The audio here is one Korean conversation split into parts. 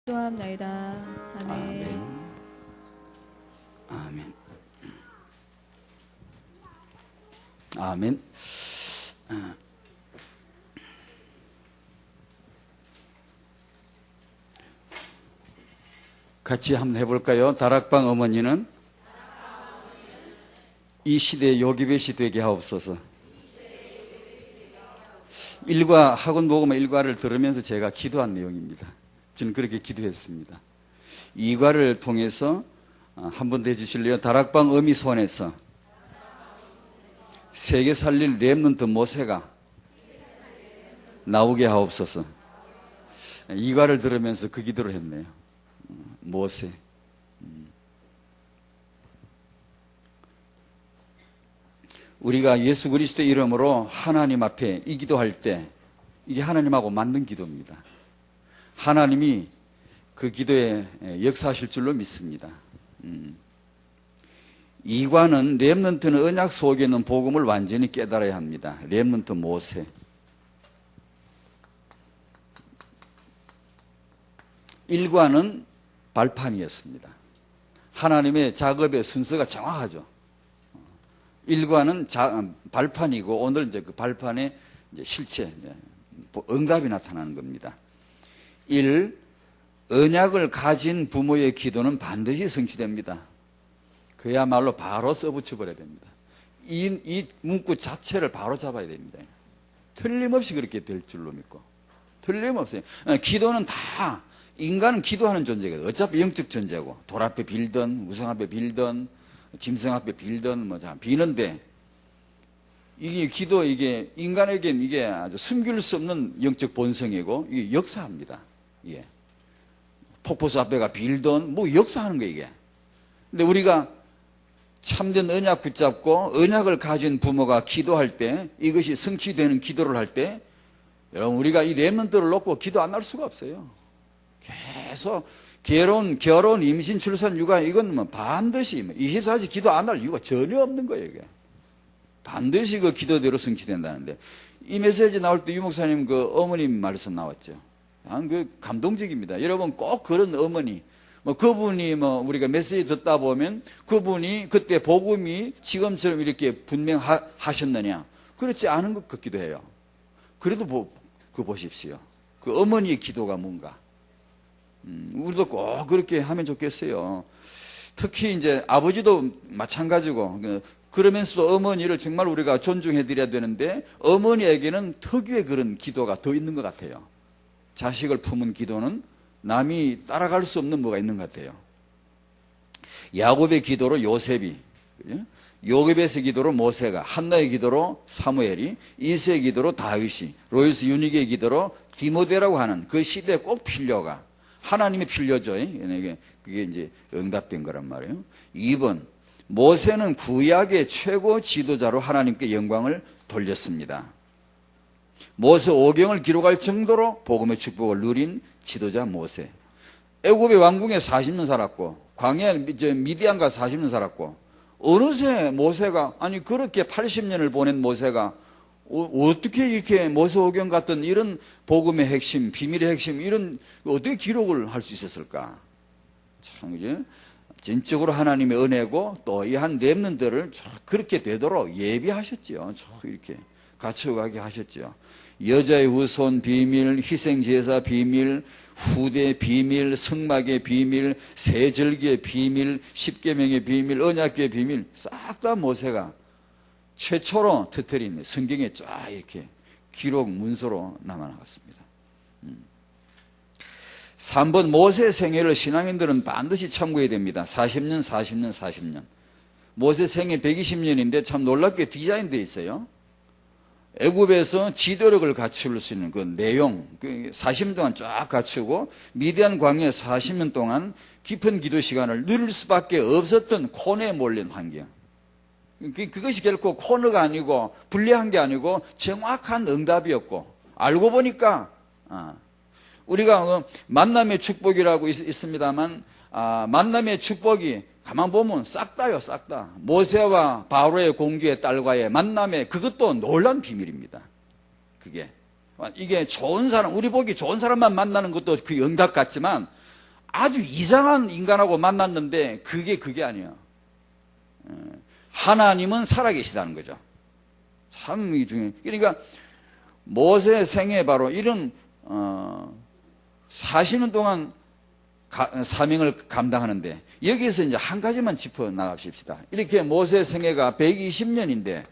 기도하옵나이다. 아멘. 아멘. 아멘. 같이 한번 해볼까요? 다락방 어머니는 이 시대의 요기벳이 되게 하옵소서. 일과 학원 복음 일과를 들으면서 제가 기도한 내용입니다. 저는 그렇게 기도했습니다. 이과를 통해서 한번 더 해주실래요? 다락방 어미손에서 세계 살릴 렘넌트 모세가 나오게 하옵소서. 이과를 들으면서 그 기도를 했네요. 모세. 우리가 예수 그리스도 이름으로 하나님 앞에 이 기도할 때 이게 하나님하고 맞는 기도입니다. 하나님이 그 기도에 역사하실 줄로 믿습니다. 이과는 렘넌트는 언약 속에 있는 복음을 완전히 깨달아야 합니다. 렘넌트 모세. 일과는 발판이었습니다. 하나님의 작업의 순서가 정확하죠. 일과는 발판이고 오늘 이제 그 발판의 이제 실체, 응답이 나타나는 겁니다. 1. 언약을 가진 부모의 기도는 반드시 성취됩니다. 그야말로 바로 써붙여버려야 됩니다. 이 문구 자체를 바로 잡아야 됩니다. 틀림없이 그렇게 될 줄로 믿고. 틀림없어요. 기도는 다, 인간은 기도하는 존재거든요. 어차피 영적 존재고, 돌 앞에 빌든, 우상 앞에 빌든, 짐승 앞에 빌든, 비는데, 이게 인간에겐 이게 아주 숨길 수 없는 영적 본성이고, 이게 역사합니다. 예. 폭포수 앞에가 빌든, 역사하는 거예요, 이게. 근데 우리가 참된 언약 붙잡고 언약을 가진 부모가 기도할 때 이것이 성취되는 기도를 할 때 여러분 우리가 이 렘넌트를 놓고 기도 안 할 수가 없어요. 계속 결혼, 임신, 출산, 육아 이건 반드시 24시간 기도 안 할 이유가 전혀 없는 거예요. 이게. 반드시 그 기도대로 성취된다는데 이 메시지 나올 때 유 목사님 그 어머님 말씀 나왔죠. 그 감동적입니다. 여러분 꼭 그런 어머니 그분이 우리가 메시지 듣다 보면 그분이 그때 복음이 지금처럼 이렇게 분명하셨느냐 그렇지 않은 것 같기도 해요. 그래도 보십시오. 그 어머니의 기도가 뭔가 우리도 꼭 그렇게 하면 좋겠어요. 특히 이제 아버지도 마찬가지고 그러면서도 어머니를 정말 우리가 존중해 드려야 되는데 어머니에게는 특유의 그런 기도가 더 있는 것 같아요. 자식을 품은 기도는 남이 따라갈 수 없는 뭐가 있는 것 같아요. 야곱의 기도로 요셉이, 요셉의 기도로 모세가, 한나의 기도로 사무엘이, 이세의 기도로 다윗이, 로이스 유니게의 기도로 디모데라고 하는 그 시대에 꼭 필요가 하나님의 필요죠. 그게 이제 응답된 거란 말이에요. 2번 모세는 구약의 최고 지도자로 하나님께 영광을 돌렸습니다. 모세 5경을 기록할 정도로 복음의 축복을 누린 지도자 모세. 애굽의 왕궁에 40년 살았고 광야 미디안가 40년 살았고 어느새 모세가 그렇게 80년을 보낸 모세가 어떻게 이렇게 모세 5경 같은 이런 복음의 핵심, 비밀의 핵심 이런 어떻게 기록을 할 수 있었을까? 참 그죠? 전적으로 하나님의 은혜고 또 이 한 렘넌트들을 그렇게 되도록 예비하셨지요. 이렇게 갖춰가게 하셨죠. 여자의 후손 비밀, 희생제사 비밀, 후대 비밀, 성막의 비밀, 세절기의 비밀, 십계명의 비밀, 언약궤의 비밀 싹 다 모세가 최초로 터뜨린 성경에 쫙 이렇게 기록 문서로 남아나갔습니다. 3번 모세 생애를 신앙인들은 반드시 참고해야 됩니다. 40년, 40년, 40년. 모세 생애 120년인데 참 놀랍게 디자인되어 있어요. 애굽에서 지도력을 갖출 수 있는 그 내용 40년 동안 쫙 갖추고 미디안 광야에 40년 동안 깊은 기도 시간을 누릴 수밖에 없었던 코너에 몰린 환경. 그것이 결코 코너가 아니고 불리한 게 아니고 정확한 응답이었고 알고 보니까 우리가 만남의 축복이라고 있습니다만 만남의 축복이 가만 보면 싹 다요, 싹 다. 모세와 바로의 공주의 딸과의 만남에 그것도 놀란 비밀입니다. 이게 좋은 사람, 우리 보기 좋은 사람만 만나는 것도 그 응답 같지만 아주 이상한 인간하고 만났는데 그게 아니에요. 하나님은 살아계시다는 거죠. 참 이 중에 그러니까 모세 생애 바로 이런 40년 동안 사명을 감당하는데 여기서 이제 한 가지만 짚어 나갑시다. 이렇게 모세 생애가 120년인데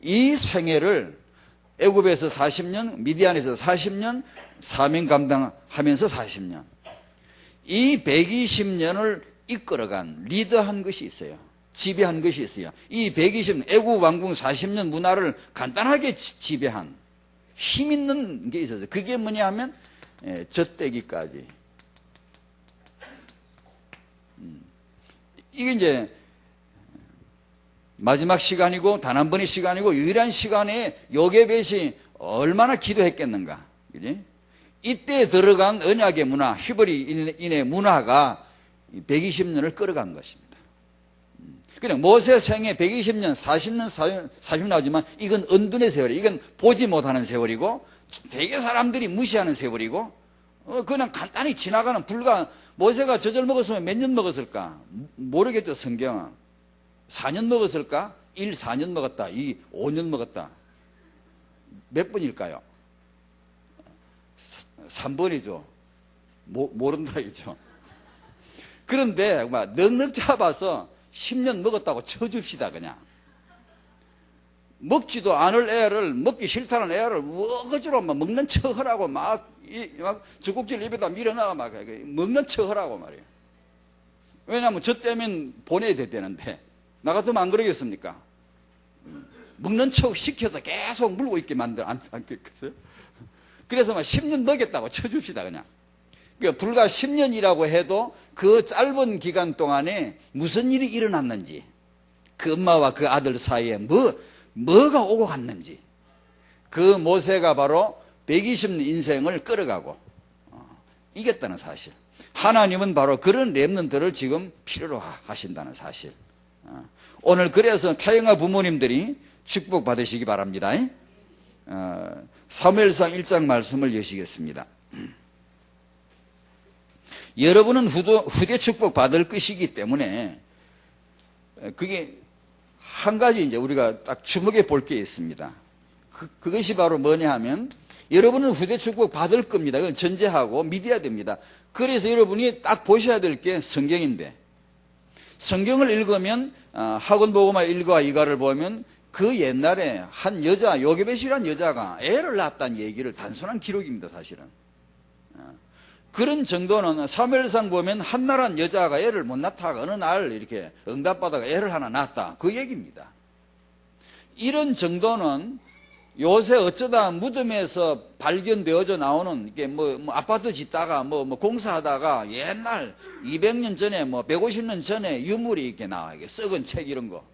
이 생애를 애굽에서 40년, 미디안에서 40년, 사명 감당하면서 40년. 이 120년을 이끌어간 리더한 것이 있어요. 지배한 것이 있어요. 이 120년 애굽 왕궁 40년 문화를 간단하게 지배한 힘 있는 게 있었어요. 그게 뭐냐 하면 젖대기까지. 이게 이제 마지막 시간이고 단 한 번의 시간이고 유일한 시간에 요게벳이 얼마나 기도했겠는가. 그지? 이때 들어간 언약의 문화, 히브리인의 문화가 120년을 끌어간 것입니다. 그냥 모세 생애 120년, 40년, 40년 나오지만 이건 은둔의 세월이에요. 이건 보지 못하는 세월이고 되게 사람들이 무시하는 세월이고 그냥 간단히 지나가는 불과 모세가 저절 먹었으면 몇 년 먹었을까? 모르겠죠, 성경은. 4년 먹었을까? 4년 먹었다. 5년 먹었다. 몇 번일까요? 3번이죠. 모른다, 이죠. 그런데, 넉넉 잡아서 10년 먹었다고 쳐줍시다, 그냥. 먹지도 않을 애를, 먹기 싫다는 애를, 어거지로 먹는 척 하라고 막 젖꼭지를 입에다 밀어넣어 막, 먹는 척 하라고 말이에요. 왜냐하면 저 때면 보내야 되는데, 나 같으면 안 그러겠습니까? 먹는 척 시켜서 계속 물고 있게 않겠어요? 그래서 막 10년 먹였다고 쳐줍시다, 그냥. 그러니까 불과 10년이라고 해도 그 짧은 기간 동안에 무슨 일이 일어났는지, 그 엄마와 그 아들 사이에 뭐가 오고 갔는지, 그 모세가 바로 120년 인생을 끌어가고 이겼다는 사실. 하나님은 바로 그런 렘넌트를 지금 필요로 하신다는 사실. 오늘 그래서 타영아 부모님들이 축복 받으시기 바랍니다. 사무엘상 1장 말씀을 여시겠습니다. 여러분은 후대 축복 받을 것이기 때문에 그게 한 가지 이제 우리가 딱 주목해 볼 게 있습니다. 그것이 바로 뭐냐 하면 여러분은 후대 축복 받을 겁니다. 그건 전제하고 믿어야 됩니다. 그래서 여러분이 딱 보셔야 될 게 성경인데 성경을 읽으면 학원보고마 1과 2가를 보면 그 옛날에 한 여자, 요게벳이라는 여자가 애를 낳았다는 얘기를 단순한 기록입니다, 사실은. 그런 정도는 사무엘상 보면 한나라는 여자가 애를 못 낳다가 어느 날 이렇게 응답받아가 애를 하나 낳았다. 그 얘기입니다. 이런 정도는 요새 어쩌다 무덤에서 발견되어져 나오는 게 아파트 짓다가 공사하다가 옛날 200년 전에 150년 전에 유물이 이렇게 나와. 이게 썩은 책 이런 거.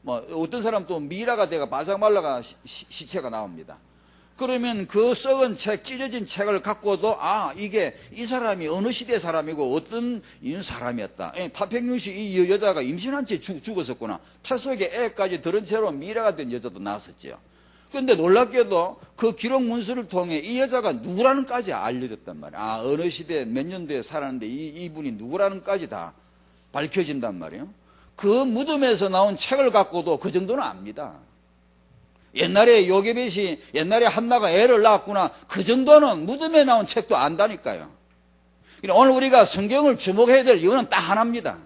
어떤 사람 또 미라가 돼가 바삭 말라가 시체가 나옵니다. 그러면 그 썩은 책, 찢어진 책을 갖고도 이게 이 사람이 어느 시대 사람이고 어떤 사람이었다. 파평윤씨 이 여자가 임신한 채 죽었었구나. 태석에 애까지 들은 채로 미라가 된 여자도 나왔었지요. 그런데 놀랍게도 그 기록 문서를 통해 이 여자가 누구라는까지 알려졌단 말이에요. 어느 시대 몇 년도에 살았는데 이분이 누구라는까지 다 밝혀진단 말이에요. 그 무덤에서 나온 책을 갖고도 그 정도는 압니다. 옛날에 요게벳이 옛날에 한나가 애를 낳았구나. 그 정도는 무덤에 나온 책도 안다니까요. 오늘 우리가 성경을 주목해야 될 이유는 딱 하나입니다.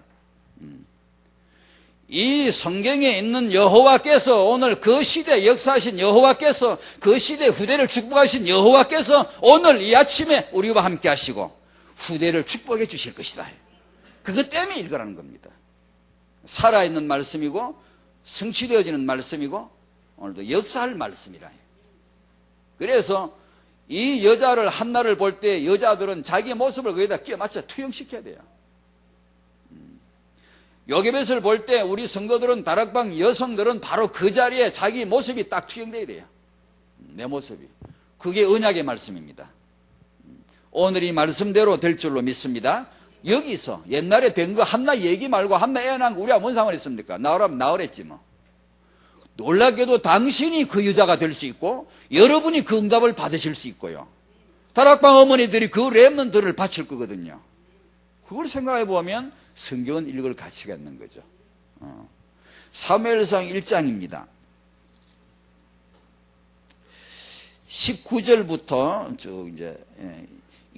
이 성경에 있는 여호와께서 오늘 그 시대 역사하신 여호와께서 그 시대 후대를 축복하신 여호와께서 오늘 이 아침에 우리와 함께 하시고 후대를 축복해 주실 것이다. 그것 때문에 읽으라는 겁니다. 살아있는 말씀이고 성취되어지는 말씀이고 오늘도 역사할 말씀이라. 그래서 이 여자를 한나를 볼 때 여자들은 자기 모습을 거기다 끼워 맞춰 투영시켜야 돼요. 요게벳을 볼 때 우리 성도들은 다락방 여성들은 바로 그 자리에 자기 모습이 딱 투영돼야 돼요. 내 모습이. 그게 언약의 말씀입니다. 오늘 이 말씀대로 될 줄로 믿습니다. 여기서 옛날에 된 거 한나 얘기 말고 한나 애 낳은 거 우리가 뭔 상관 있습니까? 나오라면 나오랬지 뭐. 놀랍게도 당신이 그 여자가 될 수 있고 여러분이 그 응답을 받으실 수 있고요. 다락방 어머니들이 그 렘넌트를 바칠 거거든요. 그걸 생각해 보면 성경은 읽을 가치가 있는 거죠. 사무엘상 1장입니다. 19절부터 쭉 이제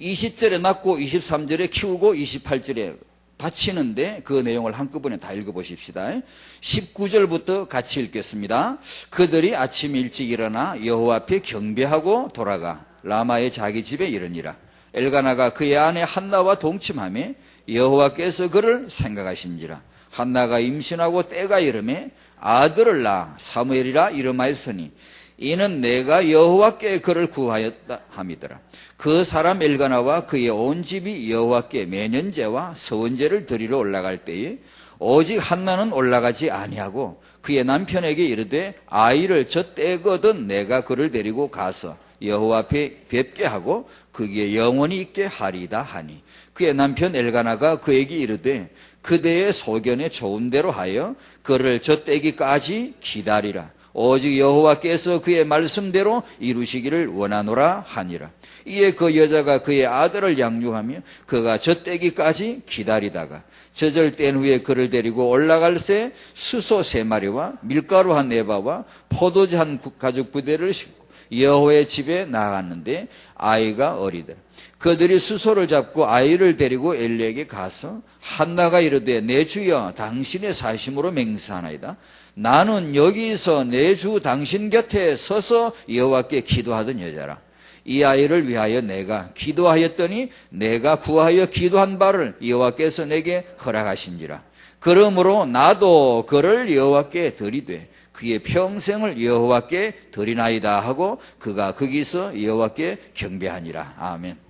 20절에 낳고 23절에 키우고 28절에 바치는데 그 내용을 한꺼번에 다 읽어보십시다. 19절부터 같이 읽겠습니다. 그들이 아침 일찍 일어나 여호와 앞에 경배하고 돌아가 라마의 자기 집에 이르니라. 엘가나가 그의 아내 한나와 동침하며 여호와께서 그를 생각하신지라. 한나가 임신하고 때가 이르매 아들을 낳아 사무엘이라 이름하였으니 이는 내가 여호와께 그를 구하였다 함이더라. 그 사람 엘가나와 그의 온 집이 여호와께 매년제와 서원제를 드리러 올라갈 때에 오직 한나는 올라가지 아니하고 그의 남편에게 이르되 아이를 젖대거든 내가 그를 데리고 가서 여호와 앞에 뵙게 하고 그에게 영원히 있게 하리이다 하니 그의 남편 엘가나가 그에게 이르되 그대의 소견에 좋은 대로 하여 그를 젖대기까지 기다리라. 오직 여호와께서 그의 말씀대로 이루시기를 원하노라 하니라. 이에 그 여자가 그의 아들을 양육하며 그가 젖대기까지 기다리다가 젖을 뗀 후에 그를 데리고 올라갈새 수소 3마리와 밀가루 한 에바와 포도주 한 가죽 부대를 싣고 여호와의 집에 나갔는데 아이가 어리더라. 그들이 수소를 잡고 아이를 데리고 엘리에게 가서 한나가 이르되 내 주여 당신의 사심으로 맹세하나이다. 나는 여기서 내 주 당신 곁에 서서 여호와께 기도하던 여자라. 이 아이를 위하여 내가 기도하였더니 내가 구하여 기도한 바를 여호와께서 내게 허락하신지라. 그러므로 나도 그를 여호와께 드리되 그의 평생을 여호와께 드리나이다 하고 그가 거기서 여호와께 경배하니라. 아멘.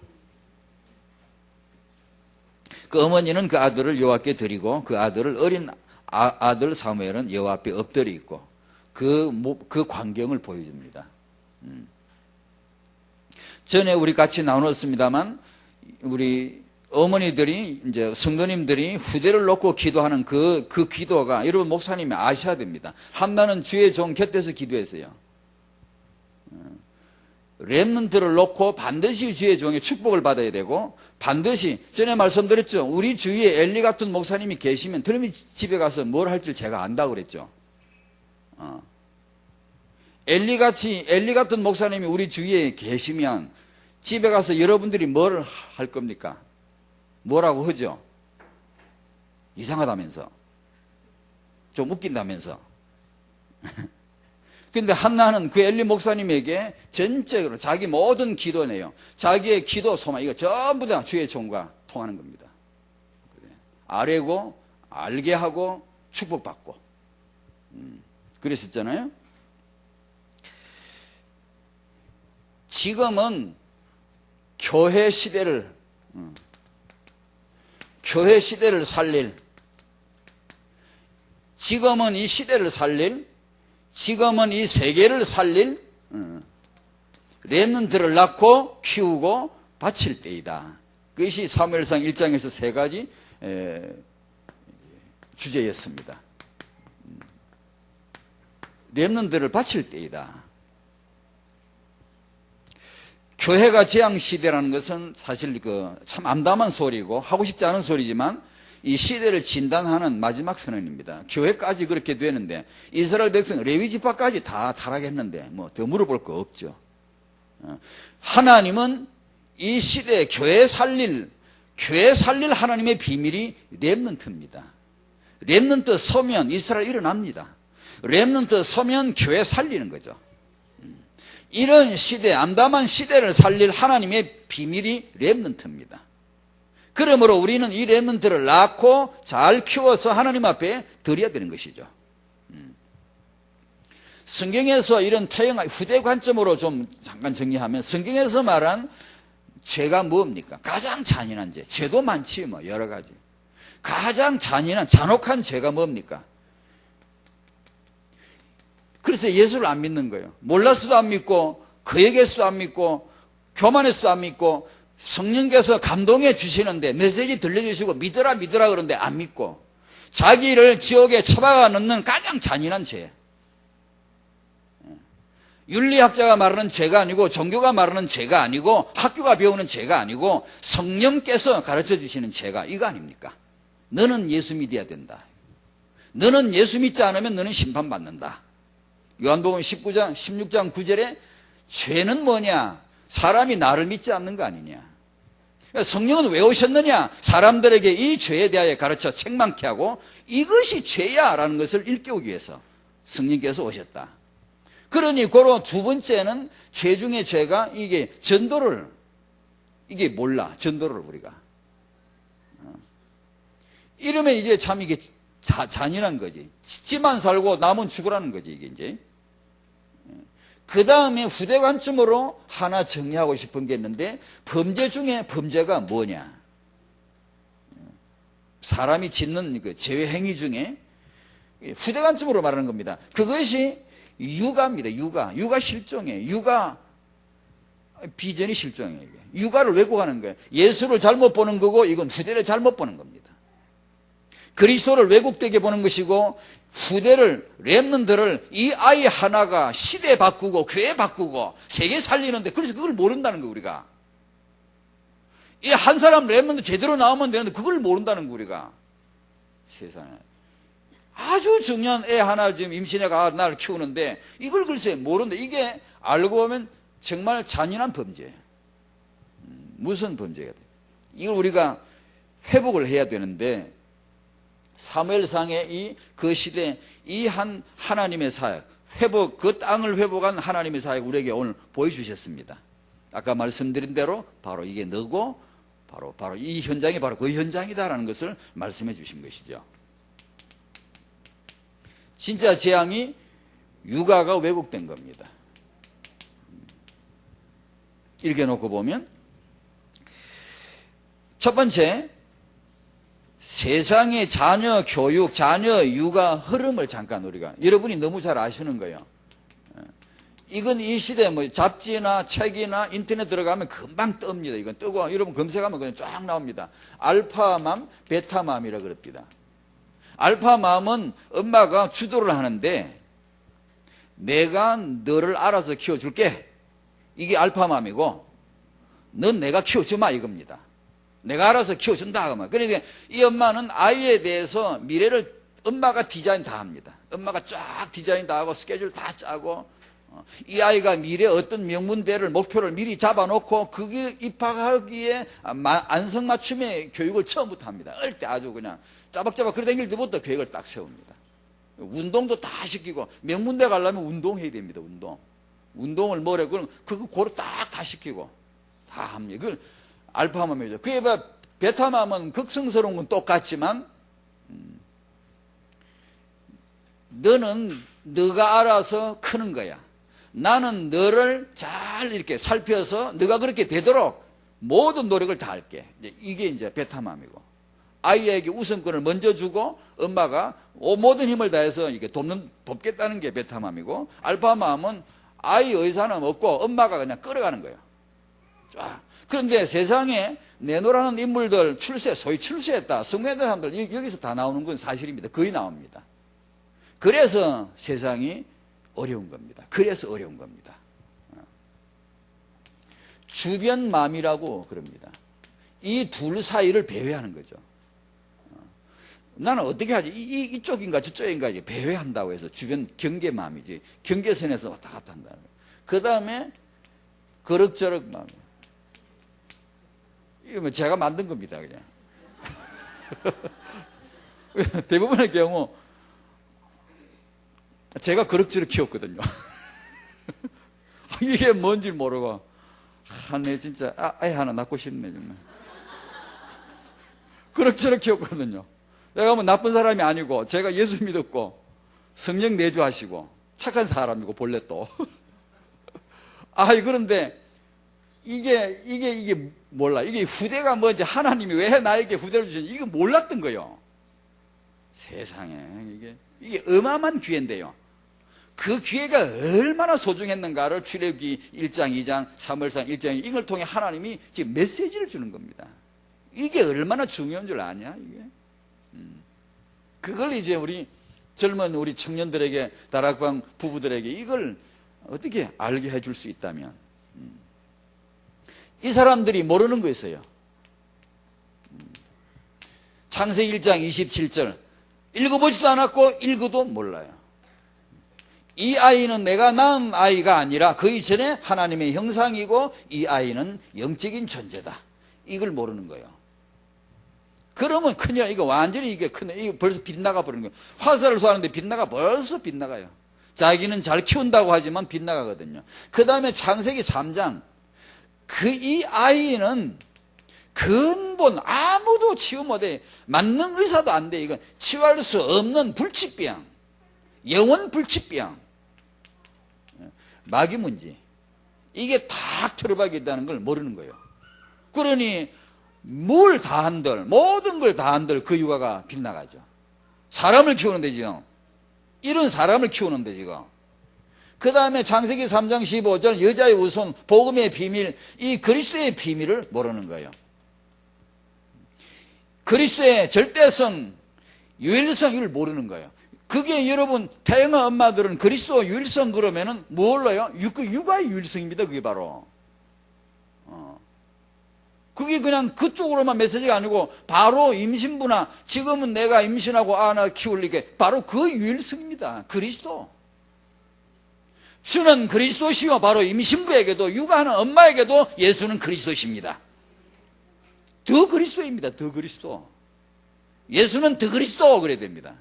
그 어머니는 그 아들을 여호와께 드리고 그 아들을 어린 아들 사무엘은 여호와 앞에 엎드려 있고 그 광경을 보여줍니다. 전에 우리 같이 나눴습니다만 우리 어머니들이 이제 성도님들이 후대를 놓고 기도하는 그 기도가 여러분 목사님이 아셔야 됩니다. 한나는 주의 종 곁에서 기도했어요. 렘넌트를 놓고 반드시 주의 종의 축복을 받아야 되고 반드시 전에 말씀드렸죠. 우리 주위에 엘리 같은 목사님이 계시면 들음이 집에 가서 뭘 할 줄 제가 안다고 그랬죠. 엘리 같은 목사님이 우리 주위에 계시면 집에 가서 여러분들이 뭘 할 겁니까? 뭐라고 하죠? 이상하다면서 좀 웃긴다면서. 근데 한나는 그 엘리 목사님에게 전적으로 자기 모든 기도네요. 자기의 기도 소망 이거 전부 다 주의 종과 통하는 겁니다. 아뢰고 알게 하고 축복받고 그랬었잖아요. 지금은 교회 시대를 살릴, 지금은 이 시대를 살릴, 지금은 이 세계를 살릴 렘넌트를 낳고 키우고 바칠 때이다. 그것이 사무엘상 1장에서 3가지 주제였습니다. 렘넌트를 바칠 때이다. 교회가 재앙시대라는 것은 사실 참 암담한 소리고 하고 싶지 않은 소리지만 이 시대를 진단하는 마지막 선언입니다. 교회까지 그렇게 되는데 이스라엘 백성 레위지파까지 다 타락했는데 뭐 더 물어볼 거 없죠. 하나님은 이 시대에 교회 살릴 하나님의 비밀이 렘넌트입니다. 렘넌트 서면 이스라엘 일어납니다. 렘넌트 서면 교회 살리는 거죠. 이런 시대, 암담한 시대를 살릴 하나님의 비밀이 렘넌트입니다. 그러므로 우리는 이 렘넌트를 낳고 잘 키워서 하나님 앞에 드려야 되는 것이죠. 성경에서 이런 태영 후대 관점으로 좀 잠깐 정리하면 성경에서 말한 죄가 뭡니까? 가장 잔인한 죄. 죄도 많지 뭐 여러 가지. 가장 잔인한 잔혹한 죄가 뭡니까? 그래서 예수를 안 믿는 거예요. 몰랐어도 안 믿고 그에게서도 안 믿고 교만해서도 안 믿고 성령께서 감동해 주시는데 메시지 들려주시고 믿어라 그러는데 안 믿고 자기를 지옥에 처박아 넣는 가장 잔인한 죄. 윤리학자가 말하는 죄가 아니고, 종교가 말하는 죄가 아니고, 학교가 배우는 죄가 아니고, 성령께서 가르쳐 주시는 죄가 이거 아닙니까? 너는 예수 믿어야 된다. 너는 예수 믿지 않으면 너는 심판받는다. 요한복음 16장 9절에 죄는 뭐냐? 사람이 나를 믿지 않는 거 아니냐? 성령은 왜 오셨느냐? 사람들에게 이 죄에 대하여 가르쳐 책망케 하고 이것이 죄야 라는 것을 일깨우기 위해서 성령께서 오셨다. 그러니 고로 두 번째는 죄 중에 죄가 이게 전도를, 이게 몰라. 전도를 우리가. 이러면 이제 참 이게 잔인한 거지. 지만 살고 남은 죽으라는 거지, 이게 이제. 그 다음에 후대 관점으로 하나 정리하고 싶은 게 있는데, 범죄 중에 범죄가 뭐냐? 사람이 짓는 그 죄 행위 중에 후대 관점으로 말하는 겁니다. 그것이 육아입니다. 육아 실종이에요. 육아 비전이 실종이에요. 육아를 왜곡하는 거예요. 예수를 잘못 보는 거고, 이건 후대를 잘못 보는 겁니다. 그리스도를 왜곡되게 보는 것이고, 후대를, 렘넌트를 이 아이 하나가 시대 바꾸고 교회 바꾸고 세계 살리는데, 그래서 그걸 모른다는 거 우리가. 이 한 사람 렘넌트 제대로 나오면 되는데 그걸 모른다는 거 우리가. 세상에 아주 중요한 애 하나 지금 임신해가 나를 키우는데 이걸 글쎄 모른다. 이게 알고 보면 정말 잔인한 범죄예요. 무슨 범죄가 돼? 이걸 우리가 회복을 해야 되는데, 사무엘상의 그 시대 이 하나님의 사역, 회복, 그 땅을 회복한 하나님의 사역 우리에게 오늘 보여주셨습니다. 아까 말씀드린 대로 바로 이게 너고, 바로 이 현장이 바로 그 현장이다라는 것을 말씀해 주신 것이죠. 진짜 재앙이 육아가 왜곡된 겁니다. 이렇게 놓고 보면, 첫 번째, 세상의 자녀 교육, 자녀 육아 흐름을 잠깐 우리가, 여러분이 너무 잘 아시는 거예요. 이건 이 시대 뭐 잡지나 책이나 인터넷 들어가면 금방 뜹니다. 이건 뜨고 여러분 검색하면 그냥 쫙 나옵니다. 알파맘, 베타맘이라 그럽니다. 알파맘은 엄마가 주도를 하는데 내가 너를 알아서 키워줄게. 이게 알파맘이고, 넌 내가 키워주마 이겁니다. 내가 알아서 키워준다. 그러니까 이 엄마는 아이에 대해서 미래를 엄마가 디자인 다 합니다. 엄마가 쫙 디자인 다 하고 스케줄 다 짜고, 이 아이가 미래 어떤 명문대를 목표를 미리 잡아놓고 거기에 입학하기에 안성맞춤의 교육을 처음부터 합니다. 어릴 때 아주 그냥 짜박짜박 그러 다닐 때부터 계획을 딱 세웁니다. 운동도 다 시키고, 명문대 가려면 운동해야 됩니다. 운동을 뭐래, 그럼 그거 고루 딱 다 시키고 다 합니다. 그걸 알파맘이죠. 그에 비해 베타맘은 극성스러운 건 똑같지만, 너는 너가 알아서 크는 거야. 나는 너를 잘 이렇게 살펴서 너가 그렇게 되도록 모든 노력을 다 할게. 이게 이제 베타맘이고, 아이에게 우선권을 먼저 주고 엄마가 모든 힘을 다해서 이게 돕겠다는 게 베타맘이고, 알파맘은 아이 의사는 없고 엄마가 그냥 끌어가는 거예요. 쫙. 그런데 세상에 내노라는 인물들 소위 출세했다, 성공했던 사람들 여기서 다 나오는 건 사실입니다. 거의 나옵니다. 그래서 세상이 어려운 겁니다. 그래서 어려운 겁니다. 주변맘이라고 그럽니다. 이 둘 사이를 배회하는 거죠. 나는 어떻게 하지? 이쪽인가 저쪽인가 배회한다고 해서 주변 경계맘이지. 경계선에서 왔다 갔다 한다는 거예요. 그 다음에 그럭저럭 맘. 이거 뭐 제가 만든 겁니다, 그냥. 대부분의 경우 제가 그럭저럭 키웠거든요. 이게 뭔지 모르고, 내 진짜 아이 하나 낳고 싶네 정말. 그럭저럭 키웠거든요. 내가 뭐 나쁜 사람이 아니고, 제가 예수 믿었고 성령 내주하시고 착한 사람이고 본래 또. 그런데 이게 몰라. 이게 후대가 뭔지, 하나님이 왜 나에게 후대를 주셨는지 이거 몰랐던 거예요. 세상에 이게 어마어마한 기회인데요. 그 기회가 얼마나 소중했는가를 출애굽기 1장, 2장, 사무엘상 1장, 이걸 통해 하나님이 지금 메시지를 주는 겁니다. 이게 얼마나 중요한 줄 아냐, 이게? 그걸 이제 우리 젊은 우리 청년들에게, 다락방 부부들에게 이걸 어떻게 알게 해줄 수 있다면. 이 사람들이 모르는 거 있어요. 창세기 1장 27절 읽어보지도 않았고 읽어도 몰라요. 이 아이는 내가 낳은 아이가 아니라 그 이전에 하나님의 형상이고 이 아이는 영적인 존재다. 이걸 모르는 거예요. 그러면 큰일, 이거 완전히 이게 큰일, 이거 벌써 빗나가 버리는 거예요. 화살을 쏘았는데 빗나가, 벌써 빗나가요. 자기는 잘 키운다고 하지만 빗나가거든요. 그 다음에 창세기 3장, 이 아이는 근본 아무도 치유 못해. 맞는 의사도 안 돼. 이건 치유할 수 없는 불치병, 영원 불치병, 마귀 문제. 이게 탁 틀어박혀 있다는 걸 모르는 거예요. 그러니 뭘 다 한들, 모든 걸 다 한들 그 육아가 빗나가죠. 사람을 키우는데 지금, 이런 사람을 키우는데 지금. 그 다음에 창세기 3장 15절 여자의 우선, 복음의 비밀, 이 그리스도의 비밀을 모르는 거예요. 그리스도의 절대성, 유일성, 이걸 모르는 거예요. 그게 여러분 태영아 엄마들은 그리스도 유일성 그러면은 뭘로요? 육아의 유일성입니다. 그게 바로. 그게 그냥 그쪽으로만 메시지가 아니고 바로 임신부나 지금은 내가 임신하고 아나 키울 게 바로 그 유일성입니다. 그리스도. 주는 그리스도시요. 바로 임신부에게도 육아하는 엄마에게도 예수는 그리스도십니다. 더 그리스도입니다. 더 그리스도. 예수는 더 그리스도 그래야 됩니다.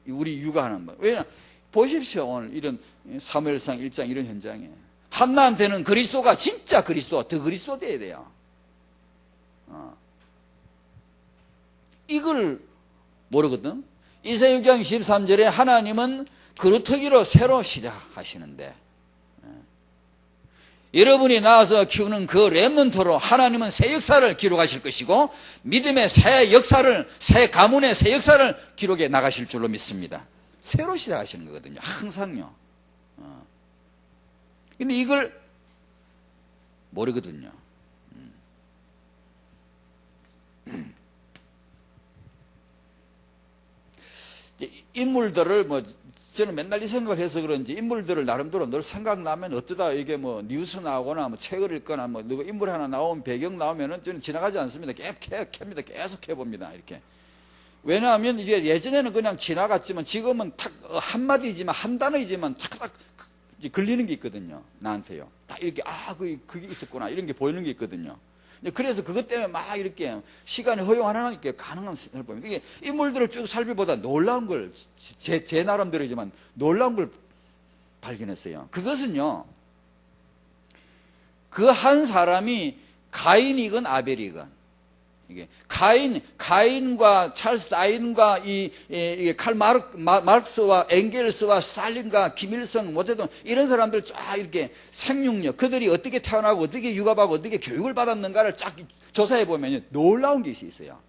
우리 육아하는 법. 왜냐? 보십시오. 오늘 이런 사무엘상 1장 이런 현장에 한나한테는 그리스도가 진짜 그리스도, 더 그리스도 돼야 돼요. 이걸 모르거든. 이사야 6장 13절에 하나님은 그루터기로 새로 시작하시는데 여러분이 낳아서 키우는 그 렘넌트로 하나님은 새 역사를 기록하실 것이고 믿음의 새 역사를, 새 가문의 새 역사를 기록해 나가실 줄로 믿습니다. 새로 시작하시는 거거든요. 항상요. 근데 이걸 모르거든요. 인물들을 저는 맨날 이 생각을 해서 그런지 인물들을 나름대로 늘 생각나면 어쩌다 이게 뉴스 나오거나 책을 읽거나 누구 인물 하나 나오면 배경 나오면은 저는 지나가지 않습니다. 캡니다. 계속 해봅니다. 이렇게. 왜냐하면 이게 예전에는 그냥 지나갔지만 지금은 탁 한마디지만 한 단어이지만 착딱 걸리는 게 있거든요. 나한테요. 딱 이렇게 그게 있었구나 이런 게 보이는 게 있거든요. 그래서 그것 때문에 막 이렇게 시간이 허용하니까 가능한 살펴봅니다. 이게 인물들을 쭉 살펴보다 놀라운 걸, 제 나름대로지만 놀라운 걸 발견했어요. 그것은요, 그 한 사람이 가인이건 아벨이건, 이게 가인과 찰스 다윈과 칼 마르크스와 엥겔스와 스탈린과 김일성 어쨌든 이런 사람들 쫙 이렇게 생육력, 그들이 어떻게 태어나고 어떻게 육아하고 어떻게 교육을 받았는가를 쫙 조사해 보면 놀라운 것이 있어요.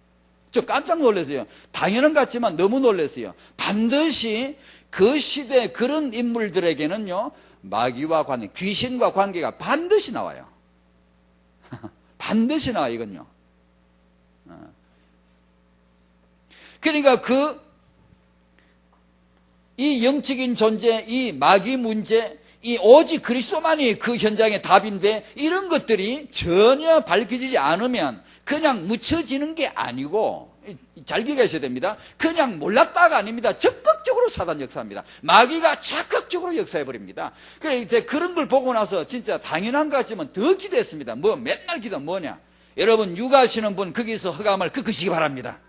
저 깜짝 놀랐어요. 당연한 것 같지만 너무 놀랐어요. 반드시 그 시대 그런 인물들에게는요, 마귀와 관계, 귀신과 관계가 반드시 나와요. 반드시 나와요, 이건요. 그러니까 이 영적인 존재, 이 마귀 문제, 이 오직 그리스도만이 그 현장의 답인데 이런 것들이 전혀 밝혀지지 않으면 그냥 묻혀지는 게 아니고, 잘 기억하셔야 됩니다. 그냥 몰랐다가 아닙니다. 적극적으로 사단 역사합니다. 마귀가 적극적으로 역사해버립니다. 그래, 이제 그런 걸 보고 나서 진짜 당연한 것 같지만 더 기도했습니다. 맨날 기도 뭐냐? 여러분, 육아하시는 분 거기서 허감을 끄시기 바랍니다.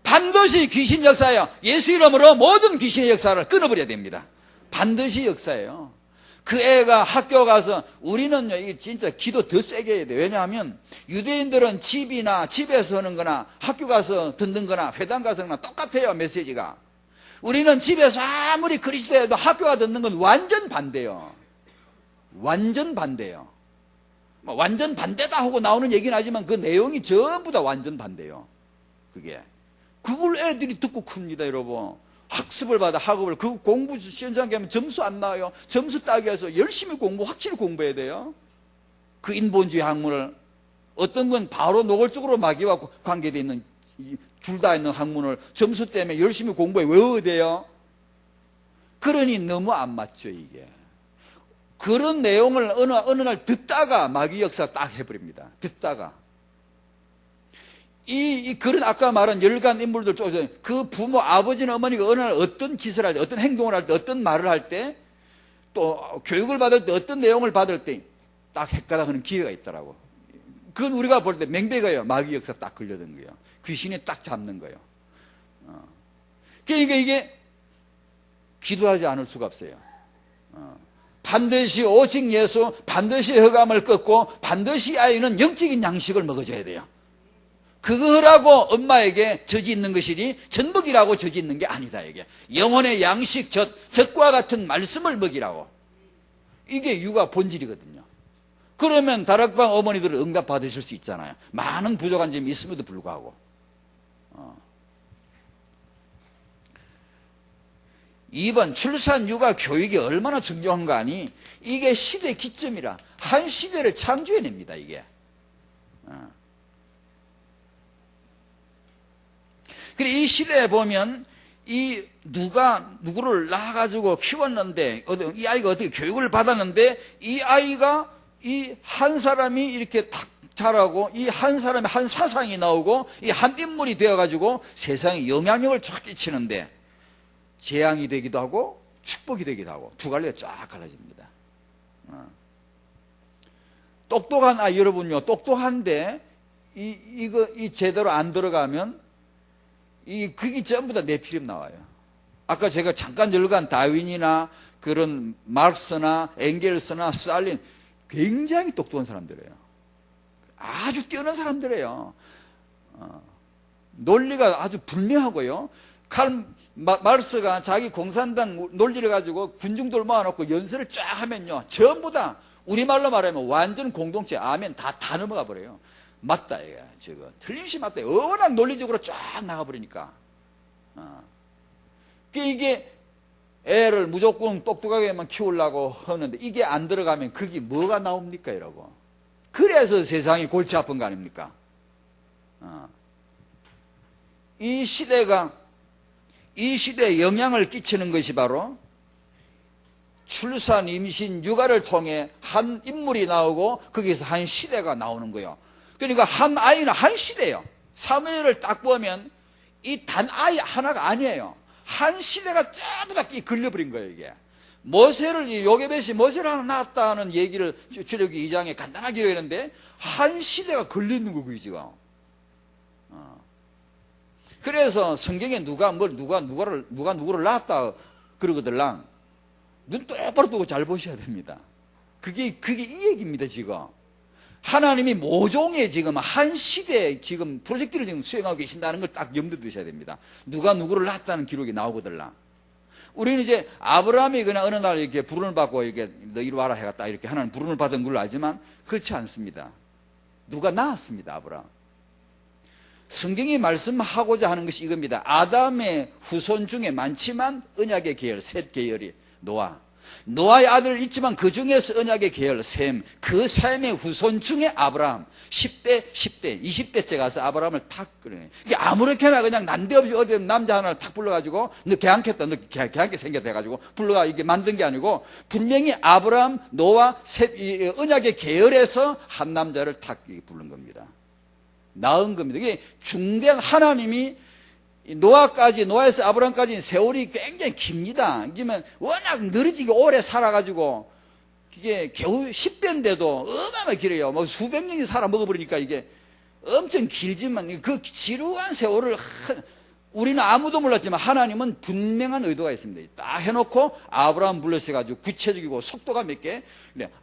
반드시 귀신 역사예요. 예수 이름으로 모든 귀신의 역사를 끊어버려야 됩니다. 반드시 역사예요. 그 애가 학교 가서, 우리는요, 이게 진짜 기도 더 세게 해야 돼요. 왜냐하면 유대인들은 집에서 하는 거나 학교 가서 듣는 거나 회당 가서 하는 거나 똑같아요, 메시지가. 우리는 집에서 아무리 그리스도해도 학교가 듣는 건 완전 반대예요. 완전 반대예요. 완전 반대다 하고 나오는 얘기는 하지만 그 내용이 전부 다 완전 반대예요. 그걸 애들이 듣고 큽니다, 여러분. 학습을 받아, 학업을. 그 공부 시험장 가면 점수 안 나와요. 점수 따기 위해서 열심히 확실히 공부해야 돼요. 그 인본주의 학문을. 어떤 건 바로 노골적으로 마귀와 관계되어 있는, 둘 다 있는 학문을 점수 때문에 열심히 공부해 외워야 돼요. 그러니 너무 안 맞죠, 이게. 그런 내용을 어느 날 듣다가 마귀 역사 딱 해버립니다. 듣다가. 그런 아까 말한 열간 인물들 쪽에서 그 부모, 아버지나 어머니가 어느 날 어떤 짓을 할 때, 어떤 행동을 할 때, 어떤 말을 할 때, 또 교육을 받을 때, 어떤 내용을 받을 때 딱 헷갈아가는 기회가 있더라고. 그건 우리가 볼 때 맹백이에요. 마귀 역사 딱 걸려든 거예요. 귀신이 딱 잡는 거예요. 그러니까 이게 기도하지 않을 수가 없어요. 반드시 오직 예수, 반드시 흑암을 꺾고 반드시 아이는 영적인 양식을 먹어줘야 돼요. 그거라고 엄마에게 젖이 있는 것이니 젖먹이라고 젖이 있는 게 아니다. 이게 영혼의 양식, 젖과 같은 말씀을 먹이라고. 이게 육아 본질이거든요. 그러면 다락방 어머니들은 응답 받으실 수 있잖아요. 많은 부족한 점이 있음에도 불구하고. 2번 출산 육아 교육이 얼마나 중요한가 하니 이게 시대 기점이라 한 시대를 창조해냅니다. 이게. 그래 이 시대에 보면 누가 누구를 낳아가지고 키웠는데 이 아이가 어떻게 교육을 받았는데 이 아이가 이 한 사람이 이렇게 딱 자라고 이 한 사람의 한 사상이 나오고 이 한 인물이 되어가지고 세상에 영향력을 쫙 끼치는데 재앙이 되기도 하고 축복이 되기도 하고 두 갈래가 쫙 갈라집니다. 똑똑한 아이 여러분요, 똑똑한데 이 제대로 안 들어가면 그게 전부 다 네피림 나와요. 아까 제가 잠깐 열간 다윈이나 그런 마르크스나 엥겔스나 스탈린 굉장히 똑똑한 사람들이에요. 아주 뛰어난 사람들이에요. 논리가 아주 분명하고요. 마르크스가 자기 공산당 논리를 가지고 군중들 모아놓고 연설을 쫙 하면요, 전부 다 우리말로 말하면 완전 공동체, 아멘 다 넘어가 버려요. 맞다 이게 지금 틀림없이 맞다. 워낙 논리적으로 쫙 나가버리니까. 이게 애를 무조건 똑똑하게만 키우려고 하는데 이게 안 들어가면 그게 뭐가 나옵니까 이러고. 그래서 세상이 골치 아픈 거 아닙니까? 이 시대에 영향을 끼치는 것이 바로 출산, 임신, 육아를 통해 한 인물이 나오고 거기에서 한 시대가 나오는 거예요. 그러니까 한 아이는 한 시대예요. 사무엘을 딱 보면 이 단 아이 하나가 아니에요. 한 시대가 전부 다 걸려버린 거예요. 이게 요게벳이 모세를 하나 낳았다는 얘기를 출애굽기 2장에 간단하게 이러는데 한 시대가 걸리는 거고요 지금. 그래서 성경에 누가 누구를 낳았다 그러거들랑 눈 똑바로 뜨고 잘 보셔야 됩니다. 그게 이 얘기입니다 지금. 하나님이 모종의 지금 한 시대에 지금 프로젝트를 지금 수행하고 계신다는 걸 딱 염두에 두셔야 됩니다. 누가 누구를 낳았다는 기록이 나오거들랑. 우리는 이제 아브라함이 그냥 어느 날 이렇게 부름을 받고 이렇게 너 이리 와라 해갔다 이렇게 하나님 부름을 받은 걸로 알지만 그렇지 않습니다. 누가 낳았습니다. 아브라함. 성경이 말씀하고자 하는 것이 이겁니다. 아담의 후손 중에 많지만 언약의 계열, 셋 계열이 노아의 아들 있지만 그 중에서 언약의 계열 셈, 그 셈의 후손 중에 아브라함 10대, 10대, 20대째 가서 아브라함을 탁 끌어내. 이게 아무렇게나 그냥 난데없이 어디 남자 하나를 탁 불러가지고 너 개안겠다, 너 개안게 생겼다 해가지고 불러가 이게 만든 게 아니고 분명히 아브라함, 노아, 언약의 계열에서 한 남자를 탁 부른 겁니다. 낳은 겁니다. 이게 중대한 하나님이 노아에서 아브라함까지 세월이 굉장히 깁니다. 그러면 워낙 느려지게 오래 살아가지고 이게 겨우 10대인데도 어마어마하게 길어요. 뭐 수백 년이 살아 먹어버리니까 이게 엄청 길지만 그 지루한 세월을 우리는 아무도 몰랐지만 하나님은 분명한 의도가 있습니다. 딱 해놓고 아브라함 불러셔가지고 구체적이고 속도가 몇 개?